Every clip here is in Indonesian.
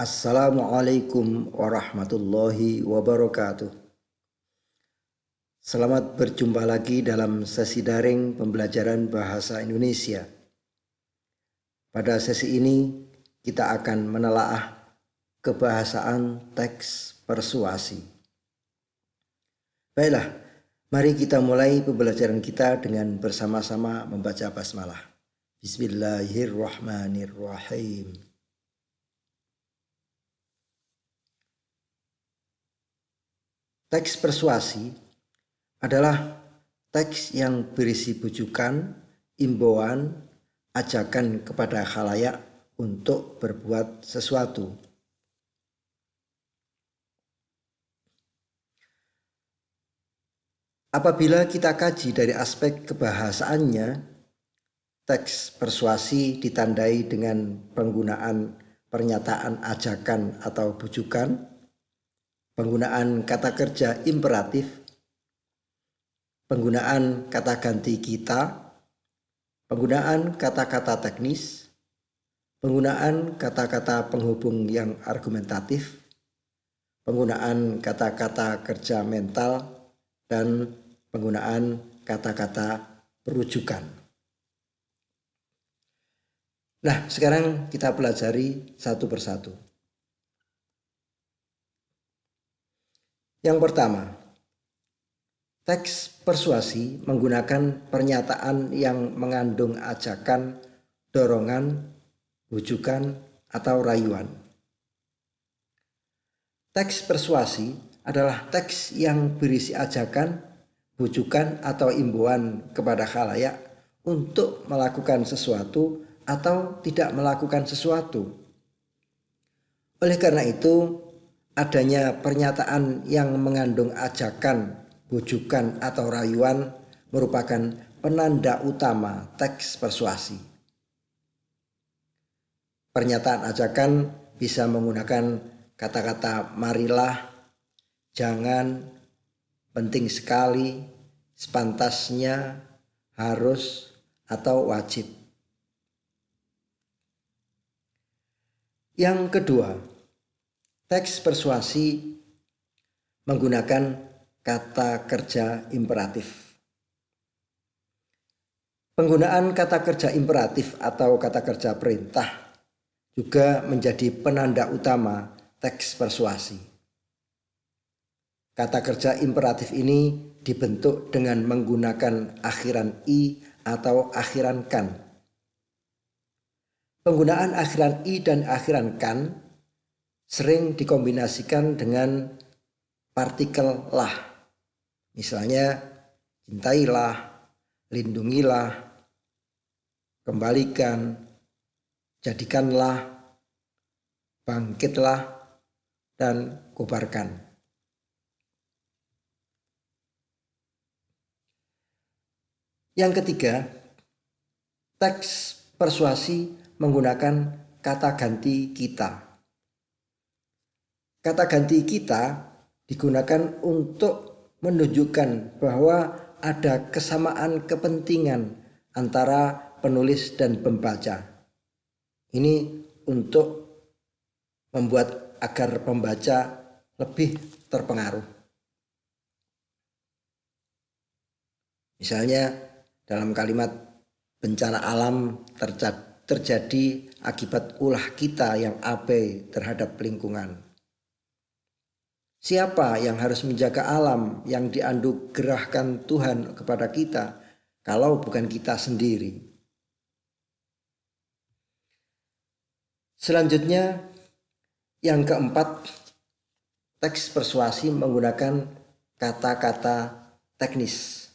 Assalamualaikum warahmatullahi wabarakatuh. Selamat berjumpa lagi dalam sesi daring pembelajaran bahasa Indonesia. Pada sesi ini kita akan menelaah kebahasaan teks persuasi. Baiklah, mari kita mulai pembelajaran kita dengan bersama-sama membaca basmalah. Bismillahirrahmanirrahim. Teks persuasi adalah teks yang berisi bujukan, imbauan, ajakan kepada khalayak untuk berbuat sesuatu. Apabila kita kaji dari aspek kebahasaannya, teks persuasi ditandai dengan penggunaan pernyataan ajakan atau bujukan, penggunaan kata kerja imperatif, penggunaan kata ganti kita, penggunaan kata-kata teknis, penggunaan kata-kata penghubung yang argumentatif, penggunaan kata-kata kerja mental, dan penggunaan kata-kata perujukan. Nah, sekarang kita pelajari satu persatu. Yang pertama, teks persuasi menggunakan pernyataan yang mengandung ajakan, dorongan, bujukan, atau rayuan. Teks persuasi adalah teks yang berisi ajakan, bujukan, atau imbauan kepada khalayak untuk melakukan sesuatu atau tidak melakukan sesuatu. Oleh karena itu, adanya pernyataan yang mengandung ajakan, bujukan, atau rayuan merupakan penanda utama teks persuasi. Pernyataan ajakan bisa menggunakan kata-kata marilah, jangan, penting sekali, sepantasnya, harus, atau wajib. Yang kedua, teks persuasi menggunakan kata kerja imperatif. Penggunaan kata kerja imperatif atau kata kerja perintah juga menjadi penanda utama teks persuasi. Kata kerja imperatif ini dibentuk dengan menggunakan akhiran i atau akhiran kan. Penggunaan akhiran i dan akhiran kan sering dikombinasikan dengan partikel lah. Misalnya, cintailah, lindungilah, kembalikan, jadikanlah, bangkitlah, dan kobarkan. Yang ketiga, teks persuasi menggunakan kata ganti kita. Kata ganti kita digunakan untuk menunjukkan bahwa ada kesamaan kepentingan antara penulis dan pembaca. Ini untuk membuat agar pembaca lebih terpengaruh. Misalnya dalam kalimat bencana alam terjadi akibat ulah kita yang abai terhadap lingkungan. Siapa yang harus menjaga alam yang dianugerahkan Tuhan kepada kita kalau bukan kita sendiri? Selanjutnya, yang keempat, teks persuasi menggunakan kata-kata teknis.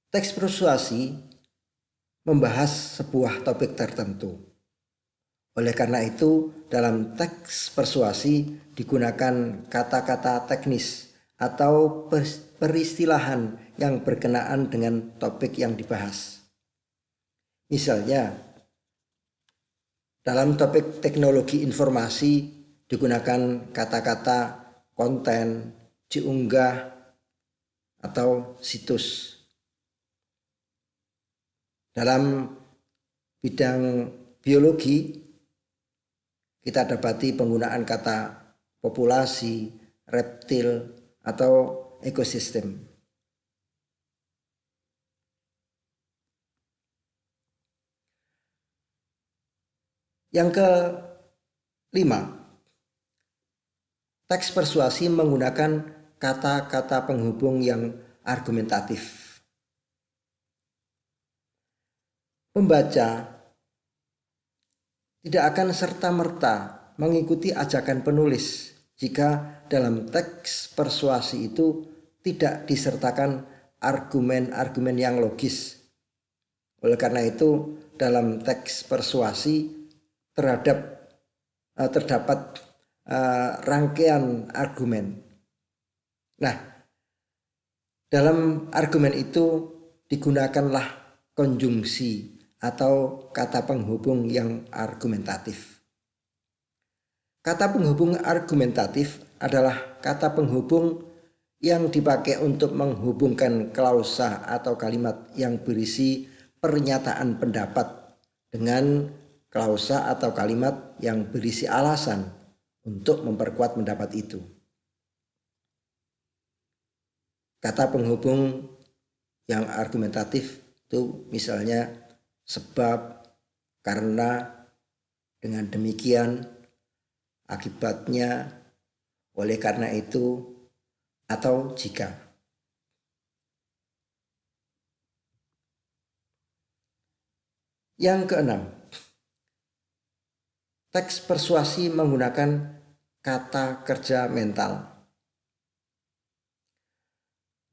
Teks persuasi membahas sebuah topik tertentu. Oleh karena itu, dalam teks persuasi digunakan kata-kata teknis atau peristilahan yang berkenaan dengan topik yang dibahas. Misalnya, dalam topik teknologi informasi digunakan kata-kata konten, diunggah, atau situs. Dalam bidang biologi kita dapati penggunaan kata populasi, reptil, atau ekosistem. Yang kelima, teks persuasi menggunakan kata-kata penghubung yang argumentatif. Pembaca tidak akan serta-merta mengikuti ajakan penulis jika dalam teks persuasi itu tidak disertakan argumen-argumen yang logis. Oleh karena itu, dalam teks persuasi terdapat rangkaian argumen. Nah, dalam argumen itu digunakanlah konjungsi atau kata penghubung yang argumentatif. Kata penghubung argumentatif adalah kata penghubung yang dipakai untuk menghubungkan klausa atau kalimat yang berisi pernyataan pendapat dengan klausa atau kalimat yang berisi alasan untuk memperkuat pendapat itu. Kata penghubung yang argumentatif itu misalnya sebab, karena, dengan demikian, akibatnya, oleh karena itu, atau jika. Yang keenam, teks persuasi menggunakan kata kerja mental.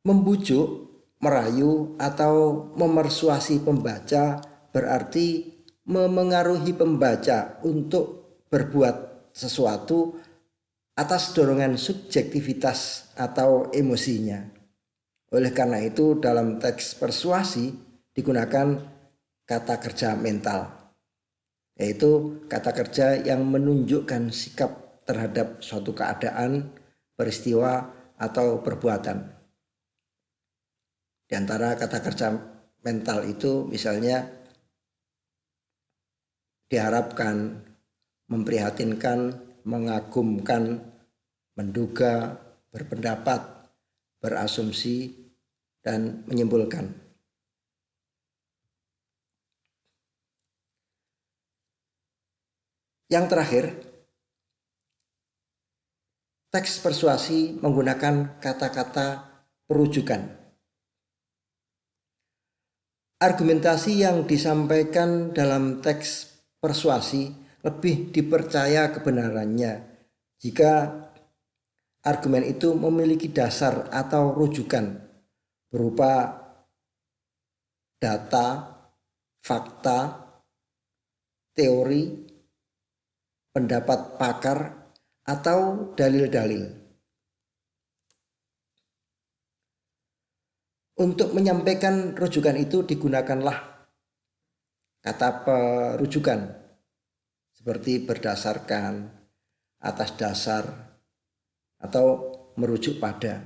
Membujuk, merayu, atau memersuasi pembaca berarti memengaruhi pembaca untuk berbuat sesuatu atas dorongan subjektivitas atau emosinya. Oleh karena itu, dalam teks persuasi digunakan kata kerja mental, yaitu kata kerja yang menunjukkan sikap terhadap suatu keadaan, peristiwa, atau perbuatan. Di antara kata kerja mental itu misalnya diharapkan, memprihatinkan, mengagumkan, menduga, berpendapat, berasumsi, dan menyimpulkan. Yang terakhir, teks persuasi menggunakan kata-kata perujukan. Argumentasi yang disampaikan dalam teks persuasi lebih dipercaya kebenarannya jika argumen itu memiliki dasar atau rujukan berupa data, fakta, teori, pendapat pakar, atau dalil-dalil. Untuk menyampaikan rujukan itu digunakanlah kata perujukan seperti berdasarkan, atas dasar, atau merujuk pada.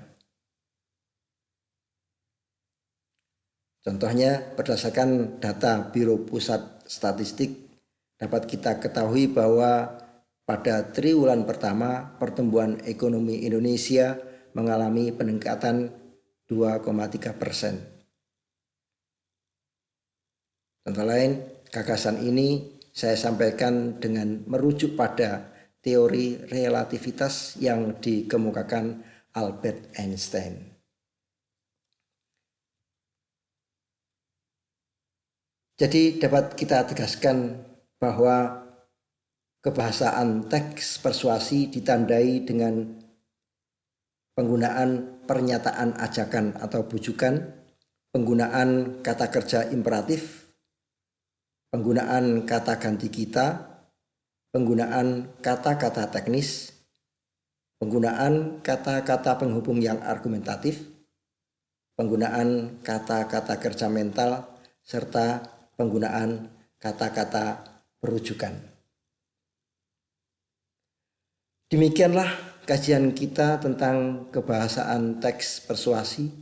Contohnya berdasarkan data Biro Pusat Statistik dapat kita ketahui bahwa pada triwulan pertama pertumbuhan ekonomi Indonesia mengalami peningkatan 2,3%. Contoh lain, gagasan ini saya sampaikan dengan merujuk pada teori relativitas yang dikemukakan Albert Einstein. Jadi dapat kita tegaskan bahwa kebahasaan teks persuasi ditandai dengan penggunaan pernyataan ajakan atau bujukan, penggunaan kata kerja imperatif, penggunaan kata ganti kita, penggunaan kata-kata teknis, penggunaan kata-kata penghubung yang argumentatif, penggunaan kata-kata kerja mental, serta penggunaan kata-kata perujukan. Demikianlah kajian kita tentang kebahasaan teks persuasi.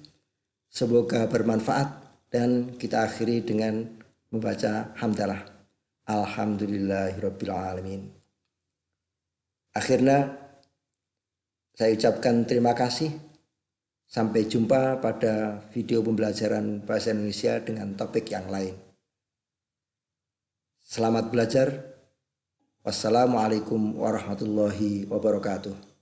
Semoga bermanfaat dan kita akhiri dengan membaca hamdalah. Alhamdulillahirabbil alamin. Akhirnya saya ucapkan terima kasih. Sampai jumpa pada video pembelajaran bahasa Indonesia dengan topik yang lain. Selamat belajar. Wassalamualaikum warahmatullahi wabarakatuh.